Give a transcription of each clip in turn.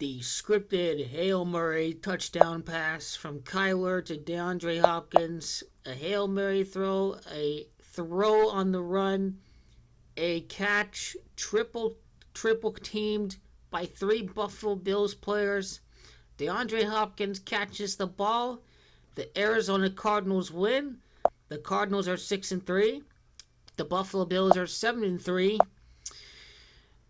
The scripted Hail Mary touchdown pass from Kyler to DeAndre Hopkins, a Hail Mary throw, a throw on the run, a catch, triple teamed by three Buffalo Bills players. DeAndre Hopkins catches the ball. The Arizona Cardinals win. The Cardinals are 6-3. The Buffalo Bills are 7-3.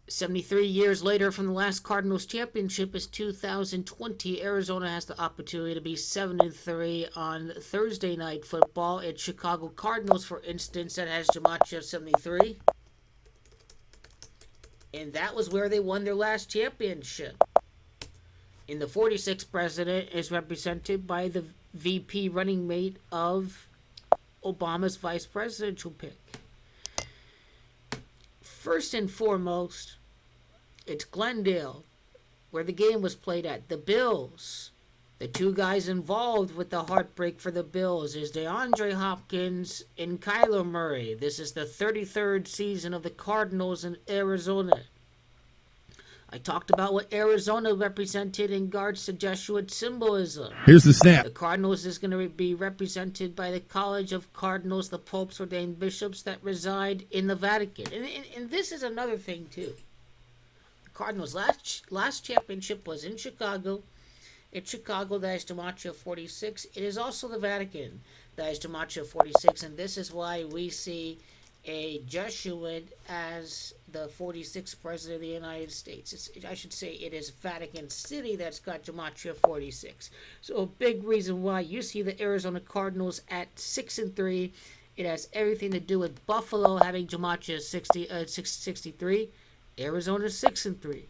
73 years later from the last Cardinals championship is 2020. Arizona has the opportunity to be 7-3 on Thursday night football. It's Chicago Cardinals, for instance, that has Jamacha 73. And that was where they won their last championship. And the 46th president is represented by the VP running mate of Obama's vice presidential pick. First and foremost, it's Glendale, where the game was played at. The Bills. The two guys involved with the heartbreak for the Bills is DeAndre Hopkins and Kyler Murray. This is the 33rd season of the Cardinals in Arizona. I talked about what Arizona represented in regards to Jesuit symbolism. Here's the snap. The Cardinals is going to be represented by the College of Cardinals, the Pope's ordained bishops that reside in the Vatican. And this is another thing, too. The Cardinals' last championship was in Chicago. It's Chicago that is Gematria 46. It is also the Vatican that is Gematria 46. And this is why we see a Jesuit as the 46th president of the United States. I should say it is Vatican City that's got Gematria 46. So a big reason why you see the Arizona Cardinals at 6-3. It has everything to do with Buffalo having Gematria 63. Arizona 6-3.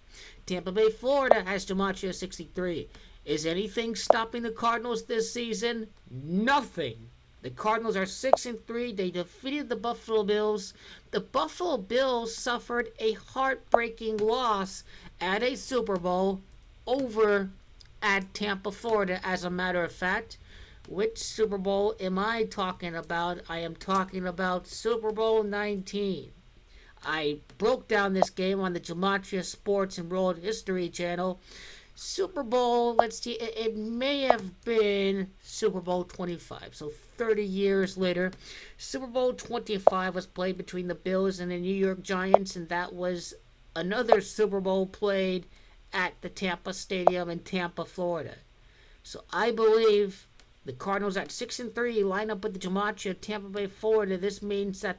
Tampa Bay, Florida has Gematria 63. Is anything stopping the Cardinals this season? Nothing. The Cardinals are 6-3. They defeated the Buffalo Bills. The Buffalo Bills suffered a heartbreaking loss at a Super Bowl over at Tampa, Florida, as a matter of fact. Which Super Bowl am I talking about? I am talking about Super Bowl 19. I broke down this game on the Gematria Sports and World History channel. Super Bowl, let's see, it may have been Super Bowl 25. So 30 years later, Super Bowl 25 was played between the Bills and the New York Giants, and that was another Super Bowl played at the Tampa Stadium in Tampa, Florida. So I believe the Cardinals at 6-3 line up with the Gematria Tampa Bay, Florida. This means that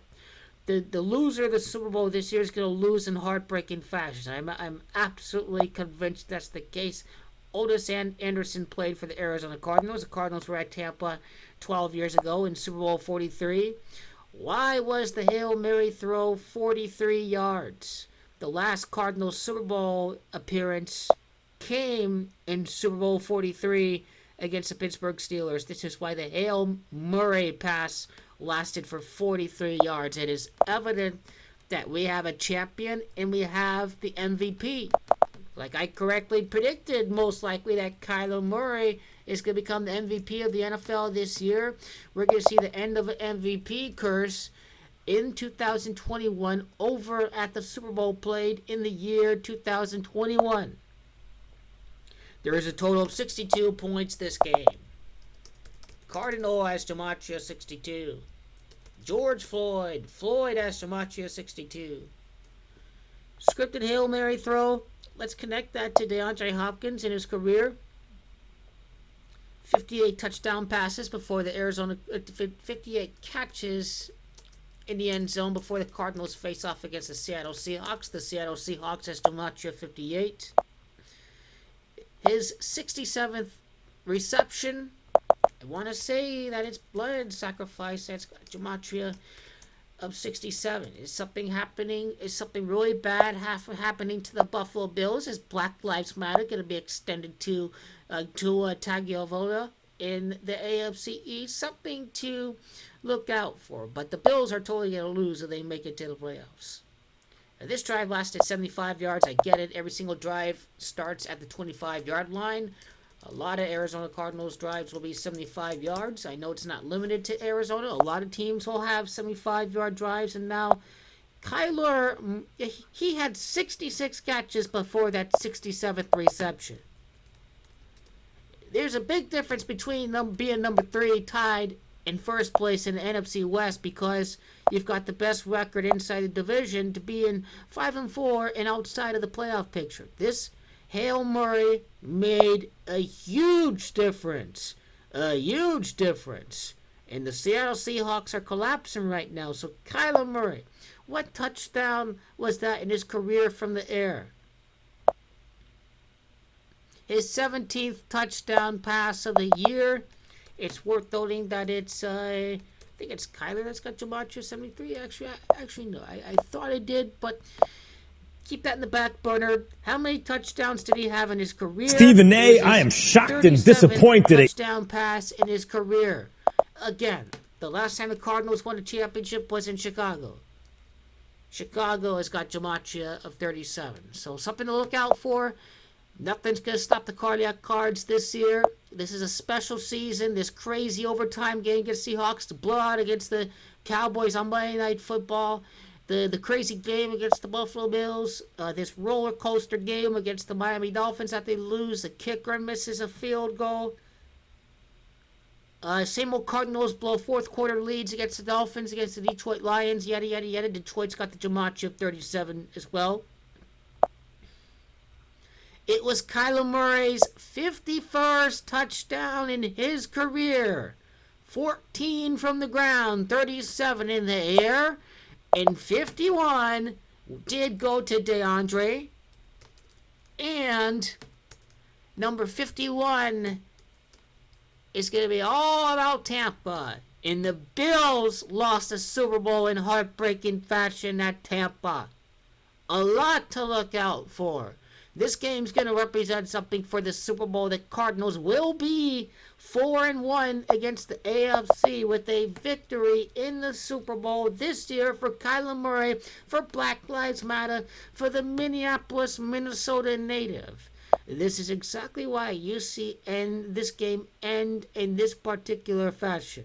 the loser of the Super Bowl this year is going to lose in heartbreaking fashion. I'm absolutely convinced that's the case. Otis Anderson played for the Arizona Cardinals. The Cardinals were at Tampa 12 years ago in Super Bowl 43. Why was the Hail Mary throw 43 yards? The last Cardinals Super Bowl appearance came in Super Bowl 43 against the Pittsburgh Steelers. This is why the Hail Mary pass lasted for 43 yards. It is evident that we have a champion and we have the MVP. Like I correctly predicted, most likely that Kyler Murray is going to become the MVP of the NFL this year. We're going to see the end of an MVP curse in 2021 over at the Super Bowl played in the year 2021. There is a total of 62 points this game. Cardinal has Gematria 62. George Floyd has Gematria 62. Scripted Hail Mary throw. Let's connect that to DeAndre Hopkins in his career. 58 touchdown passes before the 58 catches in the end zone before the Cardinals face off against the Seattle Seahawks. The Seattle Seahawks has Gematria 58. His 67th reception, I want to say that it's blood sacrifice. That's Gematria of 67. Is something happening? Is something really bad happening to the Buffalo Bills? Is Black Lives Matter going to be extended to Tagovailoa in the AFC East? Something to look out for. But the Bills are totally going to lose if they make it to the playoffs. Now, this drive lasted 75 yards. I get it. Every single drive starts at the 25-yard line. A lot of Arizona Cardinals drives will be 75 yards. I know it's not limited to Arizona. A lot of teams will have 75-yard drives, and now Kyler, he had 66 catches before that 67th reception. There's a big difference between them being number 3 tied in first place in the NFC West, because you've got the best record inside the division to being 5-4 and outside of the playoff picture. This Hail Murray made a huge difference. A huge difference. And the Seattle Seahawks are collapsing right now. So Kyler Murray, what touchdown was that in his career from the air? His 17th touchdown pass of the year. It's worth noting that it's, I think it's Kyler that's got Gematria 73. Actually, no. I thought I did, but keep that in the back burner. How many touchdowns did he have in his career? Stephen A., I am shocked and disappointed. Touchdown pass in his career. Again, the last time the Cardinals won a championship was in Chicago. Chicago has got Gematria of 37. So something to look out for. Nothing's going to stop the Cardiac Cards this year. This is a special season. This crazy overtime game against Seahawks, the blowout against the Cowboys on Monday Night Football, the crazy game against the Buffalo Bills, this roller coaster game against the Miami Dolphins that they lose. The kicker misses a field goal. Same old Cardinals blow fourth quarter leads against the Dolphins, against the Detroit Lions, yada, yada, yada. Detroit's got the Gematria of 37 as well. It was Kyler Murray's 51st touchdown in his career. 14 from the ground, 37 in the air, and 51 did go to DeAndre. And number 51 is going to be all about Tampa. And the Bills lost the Super Bowl in heartbreaking fashion at Tampa. A lot to look out for. This game's going to represent something for the Super Bowl. The Cardinals will be 4-1 against the AFC with a victory in the Super Bowl this year for Kyler Murray, for Black Lives Matter, for the Minneapolis, Minnesota native. This is exactly why you see this game end in this particular fashion.